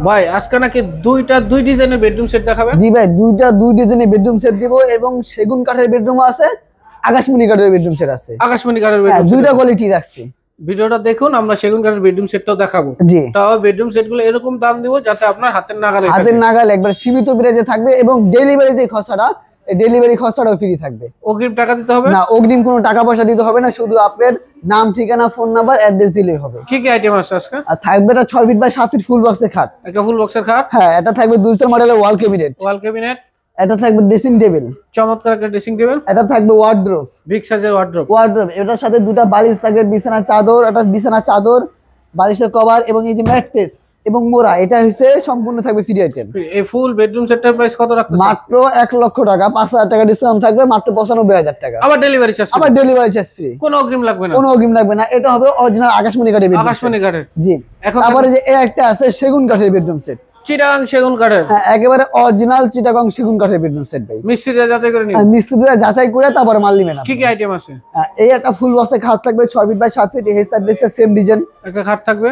ভাই আজকে নাকি দুই ডিজাইনের বেডরুম সেট দেখাবেন? জি ভাই, দুই ডিজাইনের বেডরুম সেট দিব এবং সেগুন কাঠের বেডরুম আছে, আকাশমণি কাঠের বেডরুম সেট আছে। আকাশমণি কাঠের বেডরুম, দুইটা কোয়ালিটি রাখছি। ভিডিওটা দেখুন, আমরা সেগুন কাঠের বেডরুম সেটটাও দেখাবো। জি, তাও বেডরুম সেটগুলো এরকম দাম দিব যাতে আপনার হাতের নাগালে একবার সীমিত প্রাইসে থাকবে এবং ডেলিভারি যে খরচাটা, এই ডেলিভারি খরচাটাও ফ্রি থাকবে। অগ্রিম টাকা দিতে হবে না, অগ্রিম কোনো টাকা পয়সা দিতে হবে না, শুধু আপনার নাম, ঠিকানা, ফোন নাম্বার, অ্যাড্রেস দিলেই হবে। কি কি আইটেম আছে আজকে? আর থাকবে এটা 6 ফিট বাই 7 ফিট ফুল বক্সের খাট, একটা ফুল বক্সের খাট। হ্যাঁ, এটা থাকবে 200 মডেলের ওয়াল ক্যাবিনেট, এটা থাকবে ড্রেসিং টেবিল, চমৎকার একটা ড্রেসিং টেবিল, এটা থাকবে ওয়ার্ড্রোব, বিগ সাইজের ওয়ার্ড্রোব। এটার সাথে দুটো বালিশ থাকবে, বিছানা চাদর, একটা বিছানা চাদর, বালিশের কভার এবং এই যে ম্যাট্রেস এবং মোড়া, এটা হচ্ছে সম্পূর্ণ থাকবে ফ্রি আইটেম। এই ফুল বেডরুম সেটটার প্রাইস কত রাখতেছেন? মাত্র 1 লক্ষ টাকা, 5000 টাকা ডিসকাউন্ট থাকবে, মাত্র 95,000 টাকা। আবার ডেলিভারি চার্জ? আবার ডেলিভারি চার্জ ফ্রি, কোনো অগ্রিম লাগবে না? কোনো অগ্রিম লাগবে না। এটা হবে অরিজিনাল আকাশমণি কাঠের বেডরুম, আকাশমণি কাঠের। জি। তারপরে যে এই একটা আছে সেগুন কাঠের বেডরুম সেট, চিটাগাং সেগুন কাঠের, হ্যাঁ, একেবারে অরিজিনাল চিটাগং সেগুন কাঠের বেডরুম সেট ভাই। মিস্ত্রিরা যাচাই করে নিন, মিস্ত্রিরা যাচাই করে তারপরে মাল নেবেন। কি কি আইটেম আছে? এই একটা ফুল বক্সের খাট থাকবে 6 ফিট বাই 7 ফিট, এই সাইডে সেম ডিজাইন একটা খাট থাকবে।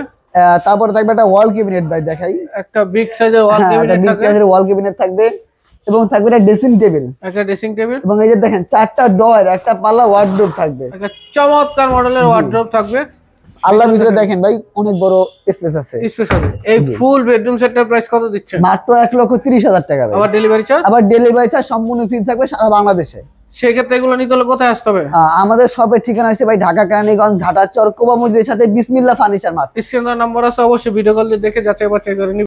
তারপরে থাকবে একটা ওয়াল ক্যাবিনেট ভাই, দেখাই। একটা বিগ সাইজের ওয়াল ক্যাবিনেট থাকবে, বিগ সাইজের ওয়াল ক্যাবিনেট থাকবে এবং থাকবে একটা ড্রেসিং টেবিল, একটা ড্রেসিং টেবিল এবং এই যে দেখেন 4টা ডয়ার, একটা পাল্লা ওয়ার্ডরোব থাকবে, একটা চমৎকার মডেলের ওয়ার্ড্রোব থাকবে। আল্লাহর ভিতরে দেখেন ভাই, অনেক বড় স্পেস আছে। স্পেশাল এই ফুল বেডরুম সেটটার প্রাইস কত দিচ্ছেন? মাত্র 1,30,000 টাকা ভাই। আবার ডেলিভারি চার্জ? আবার ডেলিভারি চার্জ সম্পূর্ণ ফ্রি থাকবে সারা বাংলাদেশে। সেক্ষেত্রে এগুলো নিতে হলে কোথায় আসতে হবে? আমাদের শপের ঠিকানা আছে ভাই ঢাকা কেরানীগঞ্জ ঘাটাচর কোবা মসজিদের সাথে বিসমিল্লাহ ফার্নিচার মার্ট। স্ক্রিনে নাম্বার আছে, অবশ্যই ভিডিও কল দিয়ে দেখে যাচাই বাছাই করে নিন।